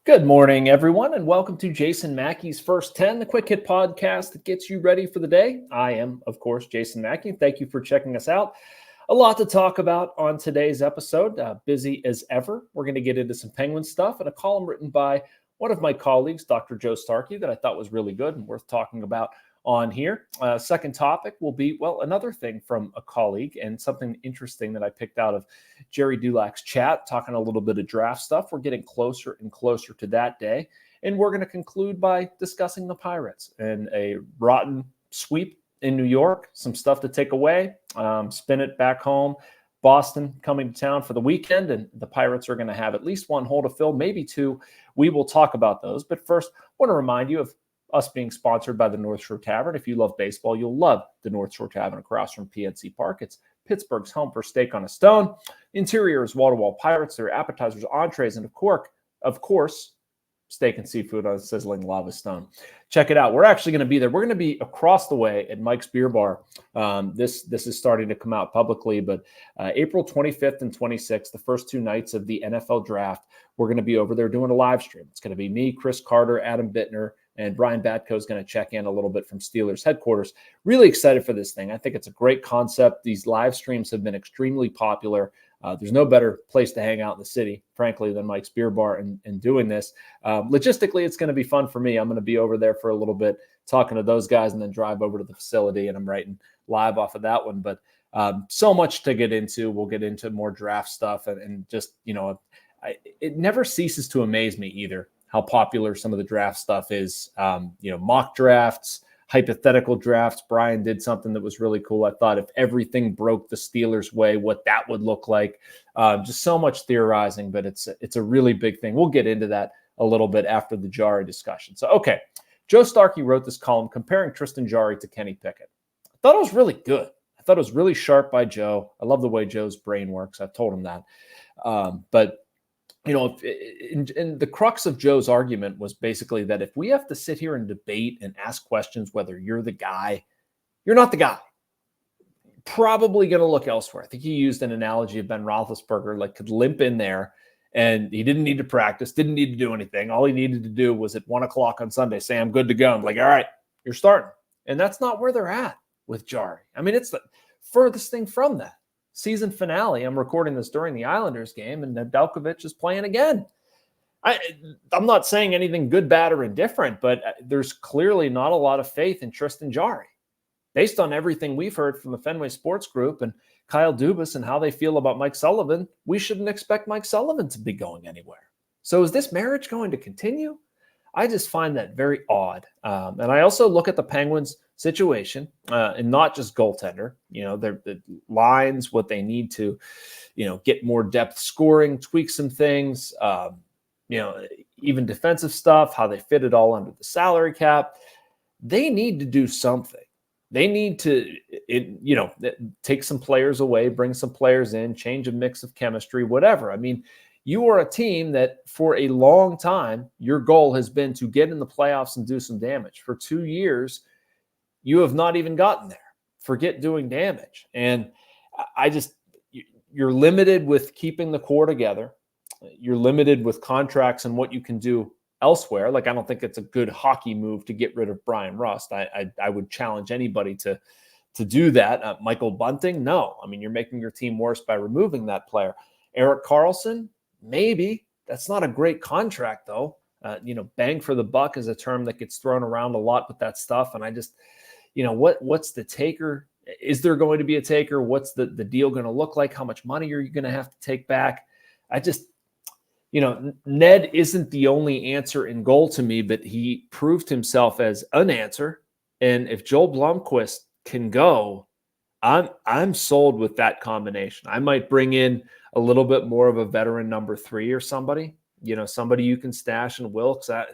Good morning, everyone, and welcome to Jason Mackey's First 10, the quick hit podcast that gets you ready for the day. I am, of course, Jason Mackey. Thank you for checking us out. A lot to talk about on today's episode. Busy as ever. We're going to get into some Penguin stuff and a column written by one of my colleagues, Dr. Joe Starkey, that I thought was really good and worth talking about on here. Second topic will be, another thing from a colleague and something interesting that I picked out of Jerry Dulac's chat, talking a little bit of draft stuff. We're getting closer and closer to that day. And we're going to conclude by discussing the Pirates and a rotten sweep in New York, some stuff to take away, spin it back home. Boston coming to town for the weekend, and the Pirates are going to have at least one hole to fill, maybe two. We will talk about those. But first, I want to remind you of us being sponsored by the North Shore Tavern. If you love baseball, you'll love the North Shore Tavern across from PNC Park. It's Pittsburgh's home for steak on a stone. Interior is wall-to-wall Pirates. There are appetizers, entrees, and of course, steak and seafood on a sizzling lava stone. Check it out. We're actually going to be there. We're going to be across the way at Mike's Beer Bar. This is starting to come out publicly, but April 25th and 26th, the first two nights of the NFL draft, we're going to be over there doing a live stream. It's going to be me, Chris Carter, Adam Bittner, and Brian Batko is going to check in a little bit from Steelers headquarters. Really excited for this thing. I think it's a great concept. These live streams have been extremely popular. There's no better place to hang out in the city, frankly, than Mike's Beer Bar and doing this. Logistically, it's going to be fun for me. I'm going to be over there for a little bit talking to those guys and then drive over to the facility, and I'm writing live off of that one. But so much to get into. We'll get into more draft stuff and just, it never ceases to amaze me either how popular some of the draft stuff is. Mock drafts, hypothetical drafts. Brian did something that was really cool. I thought if everything broke the Steelers' way, what that would look like. Just so much theorizing, but it's a really big thing. We'll get into that a little bit after the Jarry discussion. So, okay, Joe Starkey wrote this column comparing Tristan Jarry to Kenny Pickett. I thought it was really good. I thought it was really sharp by Joe. I love the way Joe's brain works. I've told him that. But and the crux of Joe's argument was basically that if we have to sit here and debate and ask questions whether you're the guy, you're not the guy. Probably going to look elsewhere. I think he used an analogy of Ben Roethlisberger, could limp in there, and he didn't need to practice, didn't need to do anything. All he needed to do was at 1:00 on Sunday say, I'm good to go. I'm like, all right, you're starting. And that's not where they're at with Jarry. I mean, it's the furthest thing from that. Season finale. I'm recording this during the Islanders game, and Nedeljkovic is playing again. I'm not saying anything good, bad, or indifferent, but there's clearly not a lot of faith in Tristan Jarry. Based on everything we've heard from the Fenway Sports Group and Kyle Dubas and how they feel about Mike Sullivan, we shouldn't expect Mike Sullivan to be going anywhere. So is this marriage going to continue? I just find that very odd. And I also look at the Penguins situation and not just goaltender, the lines, what they need to, get more depth scoring, tweak some things, even defensive stuff, how they fit it all under the salary cap. They need to do something. They need to, take some players away, bring some players in, change a mix of chemistry, whatever. I mean, you are a team that for a long time, your goal has been to get in the playoffs and do some damage. For 2 years, you have not even gotten there. Forget doing damage. And you're limited with keeping the core together. You're limited with contracts and what you can do elsewhere. I don't think it's a good hockey move to get rid of Brian Rust. I would challenge anybody to do that. Michael Bunting, no. I mean, you're making your team worse by removing that player. Erik Karlsson, maybe. That's not a great contract, though. Bang for the buck is a term that gets thrown around a lot with that stuff. And I just, what's the taker? Is there going to be a taker? What's the deal going to look like? How much money are you going to have to take back? I just, Ned isn't the only answer in goal to me, but he proved himself as an answer. And if Joel Blomqvist can go, I'm sold with that combination. I might bring in a little bit more of a veteran number 3 or somebody, somebody you can stash in Wilkes. I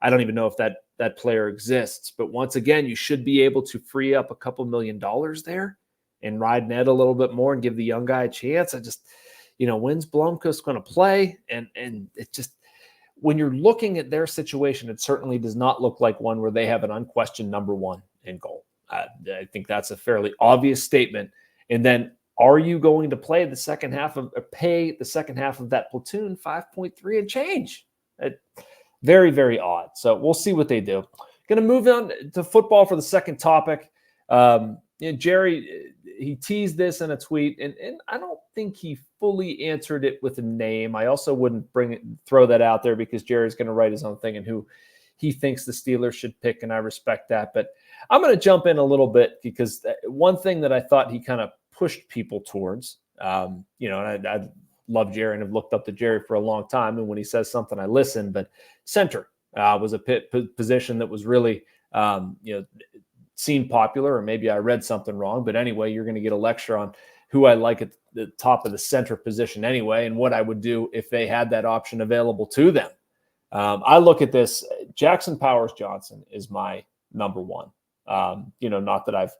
don't even know if that player exists, but once again, you should be able to free up a couple $1 million there and ride Ned a little bit more and give the young guy a chance. I just, when's Blomqvist going to play? And it just, when you're looking at their situation, it certainly does not look like one where they have an unquestioned number 1 in goal. I think that's a fairly obvious statement. And then, are you going to pay the second half of that platoon $5.3 and change? Very, very odd. So we'll see what they do. Going to move on to football for the second topic. Jerry, he teased this in a tweet, and I don't think he fully answered it with a name. I also wouldn't throw that out there because Jerry's going to write his own thing and who he thinks the Steelers should pick, and I respect that. But I'm going to jump in a little bit because one thing that I thought he kind of pushed people towards, and I love Jerry and have looked up to Jerry for a long time. And when he says something, I listen. But center was a position that was really, seemed popular, or maybe I read something wrong. But anyway, you're going to get a lecture on who I like at the top of the center position anyway, and what I would do if they had that option available to them. I look at this. Jackson Powers Johnson is my number one. Not that I've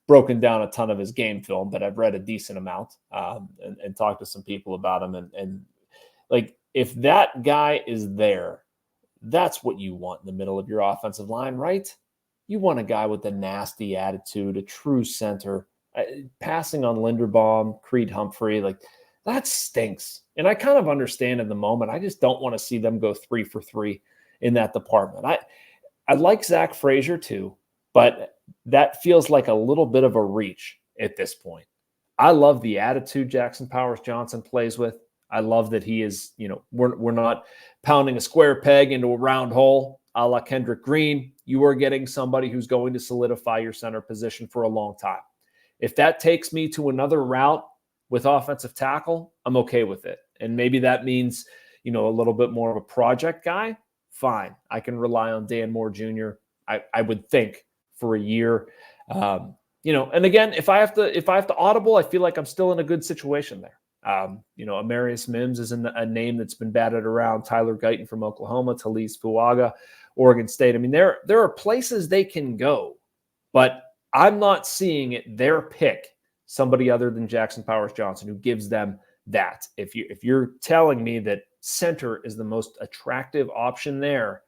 broken down a ton of his game film, but I've read a decent amount and talked to some people about him. And like, if that guy is there, that's what you want in the middle of your offensive line, right? You want a guy with a nasty attitude, a true center. Passing on Linderbaum, Creed Humphrey, like that stinks. And I kind of understand in the moment. I just don't want to see them go 3 for 3 in that department. I like Zach Frazier too, but that feels like a little bit of a reach at this point. I love the attitude Jackson Powers Johnson plays with. I love that he is, we're not pounding a square peg into a round hole a la Kendrick Green. You are getting somebody who's going to solidify your center position for a long time. If that takes me to another route with offensive tackle, I'm okay with it. And maybe that means, a little bit more of a project guy. Fine. I can rely on Dan Moore Jr., I would think, for a year. And again, if I have to audible, I feel like I'm still in a good situation there. Amarius Mims is a name that's been batted around. Tyler Guyton from Oklahoma, Talise Fuaga, Oregon State. I mean, there are places they can go, but I'm not seeing it their pick somebody other than Jackson Powers Johnson who gives them that. If you're telling me that center is the most attractive option there,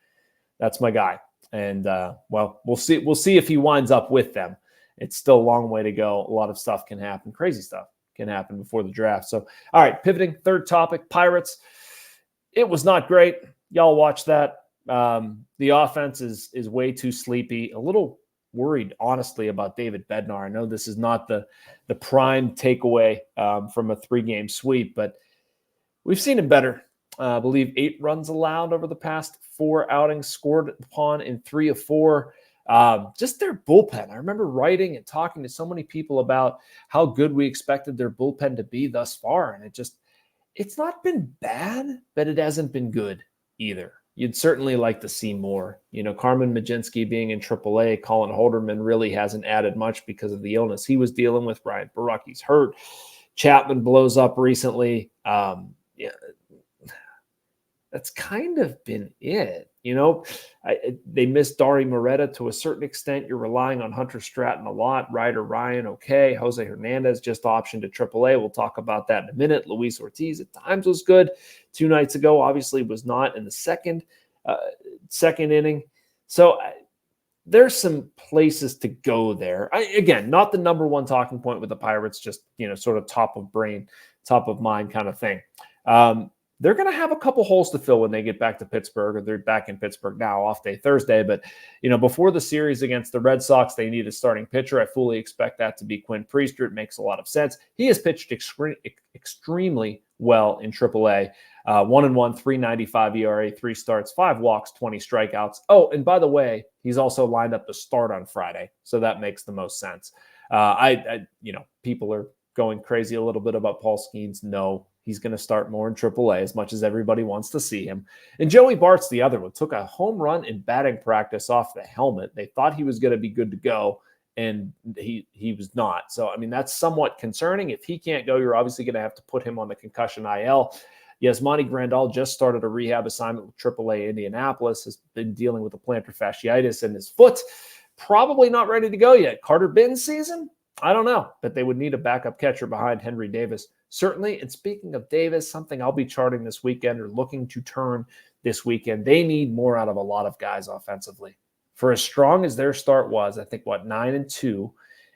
that's my guy. And we'll see if he winds up with them. It's still a long way to go. A lot of stuff can happen. Crazy stuff can happen before the draft. So, all right, pivoting, third topic, Pirates. It was not great. Y'all watch that. The offense is way too sleepy. A little worried, honestly, about David Bednar. I know this is not the prime takeaway from a 3-game sweep, but we've seen him better. I believe 8 runs allowed over the past 4 outings, scored upon in 3 of 4. Just their bullpen. I remember writing and talking to so many people about how good we expected their bullpen to be thus far. And it's not been bad, but it hasn't been good either. You'd certainly like to see more. Carmen Mlodzinski being in AAA, Colin Holderman really hasn't added much because of the illness he was dealing with. Ryan Baracki's hurt. Chapman blows up recently. That's kind of been it. They missed Dari Moreta to a certain extent. You're relying on Hunter Stratton a lot. Ryder Ryan, okay. Jose Hernandez just optioned to AAA. We'll talk about that in a minute. Luis Ortiz at times was good. 2 nights ago, obviously, was not in the second inning. So there's some places to go there. Again, not the number one talking point with the Pirates, just sort of top of mind kind of thing. They're going to have a couple holes to fill when they get back to Pittsburgh, or they're back in Pittsburgh now, off day Thursday. But, before the series against the Red Sox, they need a starting pitcher. I fully expect that to be Quinn Priester. It makes a lot of sense. He has pitched extremely well in AAA. 1-1, 3.95 ERA, 3 starts, 5 walks, 20 strikeouts. Oh, and by the way, he's also lined up to start on Friday, so that makes the most sense. People are going crazy a little bit about Paul Skeens. No. He's going to start more in AAA as much as everybody wants to see him. And Joey Bart's the other one. Took a home run in batting practice off the helmet. They thought he was going to be good to go, and he was not. So, that's somewhat concerning. If he can't go, you're obviously going to have to put him on the concussion IL. Yasmani Grandal just started a rehab assignment with AAA Indianapolis, has been dealing with a plantar fasciitis in his foot. Probably not ready to go yet. Carter Binn's season? I don't know, but they would need a backup catcher behind Henry Davis. Certainly, and speaking of Davis, something I'll be charting this weekend or looking to turn this weekend, they need more out of a lot of guys offensively. For as strong as their start was, I think, 9-2,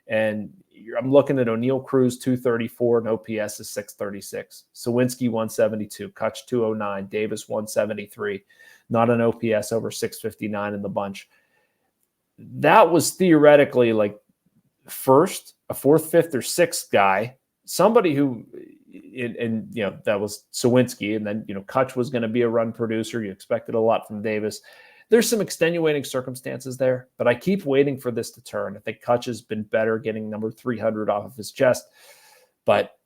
and I'm looking at Oneil, Cruz 234, and OPS is 636. Sawinski 172, Kutch 209, Davis 173. Not an OPS over 659 in the bunch. That was theoretically like a fourth, fifth, or sixth guy. Somebody who, and that was Sawinski, and then Kutch was going to be a run producer. You expected a lot from Davis. There's some extenuating circumstances there, but I keep waiting for this to turn. I think Kutch has been better getting number 300 off of his chest, but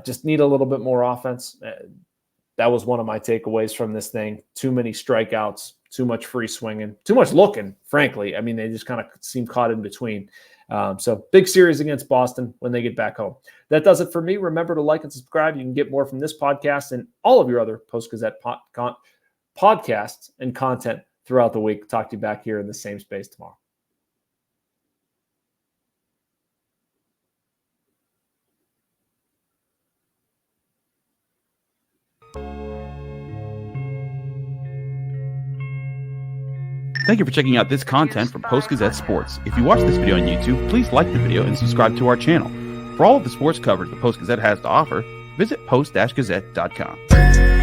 just need a little bit more offense. That was one of my takeaways from this thing. Too many strikeouts, too much free swinging, too much looking, frankly. I mean, they just kind of seem caught in between. So big series against Boston when they get back home. That does it for me. Remember to like and subscribe. You can get more from this podcast and all of your other Post-Gazette podcasts and content throughout the week. Talk to you back here in the same space tomorrow. Thank you for checking out this content from Post-Gazette Sports. If you watch this video on YouTube, please like the video and subscribe to our channel. For all of the sports coverage the Post-Gazette has to offer, visit post-gazette.com.